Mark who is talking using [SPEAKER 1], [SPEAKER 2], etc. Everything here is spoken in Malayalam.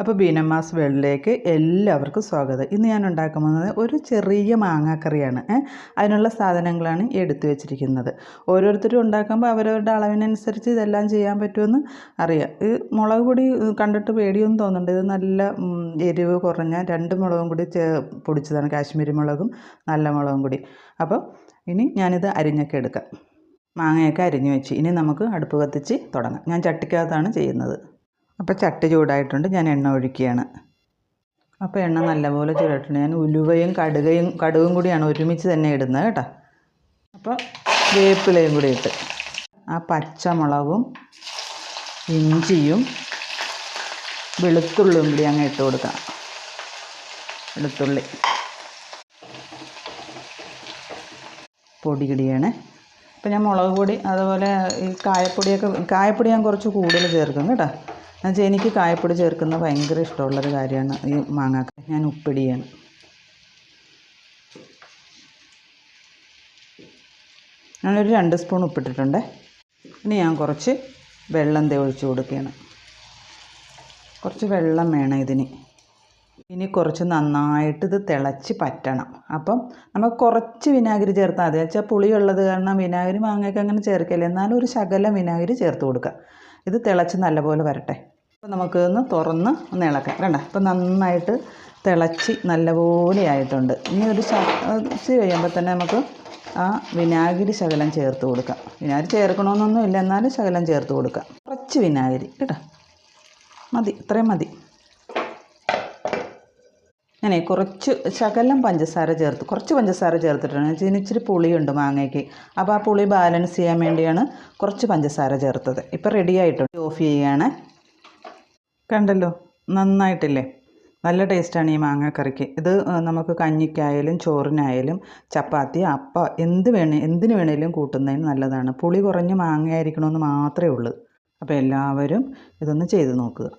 [SPEAKER 1] അപ്പോൾ ബീനമ്മാസ് വേൾഡിലേക്ക് എല്ലാവർക്കും സ്വാഗതം. ഇന്ന് ഞാൻ ഉണ്ടാക്കാൻ പോകുന്നത് ഒരു ചെറിയ മാങ്ങാക്കറിയാണ്. അതിനുള്ള സാധനങ്ങളാണ് എടുത്തു വെച്ചിരിക്കുന്നത്. ഓരോരുത്തരും ഉണ്ടാക്കുമ്പോൾ അവരവരുടെ അളവിനനുസരിച്ച് ഇതെല്ലാം ചെയ്യാൻ പറ്റുമെന്ന് അറിയാം. ഈ മുളക് പൊടി കണ്ടിട്ട് പേടിയൊന്നും തോന്നുന്നുണ്ട്. ഇത് നല്ല എരിവ് കുറഞ്ഞ 2 മുളകും കൂടി പൊടിച്ചതാണ്, കാശ്മീരി മുളകും നല്ല മുളകും കൂടി. അപ്പോൾ ഇനി ഞാനിത് അരിഞ്ഞൊക്കെ എടുക്കാം. മാങ്ങയൊക്കെ അരിഞ്ഞു വെച്ച് ഇനി നമുക്ക് അടുപ്പ് കത്തിച്ച് തുടങ്ങാം. ഞാൻ ചട്ടിക്കകത്താണ് ചെയ്യുന്നത്. അപ്പോൾ ചട്ടി ചൂടായിട്ടുണ്ട്, ഞാൻ എണ്ണ ഒഴിക്കുകയാണ്. അപ്പോൾ എണ്ണ നല്ലപോലെ ചൂടായിട്ടുണ്ട്. ഞാൻ ഉലുവയും കടുകും കൂടിയാണ് ഒരുമിച്ച് തന്നെ ഇടുന്നത് കേട്ടോ. അപ്പോൾ വേപ്പിലയും കൂടി ഇട്ട് ആ പച്ചമുളകും ഇഞ്ചിയും വെളുത്തുള്ളിയും കൂടി അങ്ങ് ഇട്ട് കൊടുക്കാം. വെളുത്തുള്ളി പൊടിയിടുകയാണ്. അപ്പോൾ ഞാൻ മുളക് പൊടി അതുപോലെ ഈ കായപ്പൊടി ഞാൻ കുറച്ച് കൂടുതൽ ചേർക്കും കേട്ടോ. എന്നുവെച്ചാൽ എനിക്ക് കായപ്പൊടി ചേർക്കുന്നത് ഭയങ്കര ഇഷ്ടമുള്ളൊരു കാര്യമാണ് ഈ മാങ്ങാക്ക. ഞാൻ ഉപ്പിടുകയാണ്. ഞാനൊരു 2 സ്പൂൺ ഉപ്പിട്ടിട്ടുണ്ട്. ഇനി ഞാൻ കുറച്ച് വെള്ളം ഒഴിച്ച് കൊടുക്കുകയാണ്. കുറച്ച് വെള്ളം വേണം ഇതിന്. ഇനി കുറച്ച് നന്നായിട്ട് ഇത് തിളച്ച് പറ്റണം. അപ്പം നമുക്ക് കുറച്ച് വിനാഗിരി ചേർത്താൽ മതി. വെച്ചാൽ പുളിയുള്ളത് കാരണം വിനാഗിരി മാങ്ങയൊക്കെ അങ്ങനെ ചേർക്കില്ല. എന്നാലും ഒരു ശകലം വിനാഗിരി ചേർത്ത് കൊടുക്കുക. ഇത് തിളച്ച് നല്ലപോലെ വരട്ടെ. അപ്പോൾ നമുക്കിതൊന്ന് തുറന്ന് ഒന്ന് ഇളക്കാം. കണ്ട അപ്പോൾ നന്നായിട്ട് തിളച്ച് നല്ലപോലെ ആയിട്ടുണ്ട്. ഇനി ഒരു കഴിയുമ്പോൾ തന്നെ നമുക്ക് ആ വിനാഗിരി ശകലം ചേർത്ത് കൊടുക്കാം. വിനാഗിരി ചേർക്കണമെന്നൊന്നും ഇല്ല, എന്നാലും ശകലം ചേർത്ത് കൊടുക്കാം. കുറച്ച് വിനാഗിരി കേട്ടോ, മതി, ഇത്രയും മതി. ഞാനേ കുറച്ച് ശകലം കുറച്ച് പഞ്ചസാര ചേർത്തിട്ടുണ്ട്. ഇതിന് ഇച്ചിരി പുളിയുണ്ട് മാങ്ങയ്ക്ക്. അപ്പോൾ ആ പുളി ബാലൻസ് ചെയ്യാൻ വേണ്ടിയാണ് കുറച്ച് പഞ്ചസാര ചേർത്തത്. ഇപ്പോൾ റെഡി ആയിട്ടുണ്ട്. ഓഫ് ചെയ്യുകയാണ്. കണ്ടല്ലോ, നന്നായിട്ടില്ലേ? നല്ല ടേസ്റ്റാണ് ഈ മാങ്ങാക്കറിക്ക്. ഇത് നമുക്ക് കഞ്ഞിക്കായാലും ചോറിനായാലും ചപ്പാത്തി അപ്പം എന്തിനു വേണേലും കൂട്ടുന്നതിന് നല്ലതാണ്. പുളി കുറഞ്ഞ് മാങ്ങയായിരിക്കണമെന്ന് മാത്രമേ ഉള്ളൂ. അപ്പോൾ എല്ലാവരും ഇതൊന്ന് ചെയ്ത് നോക്കുക.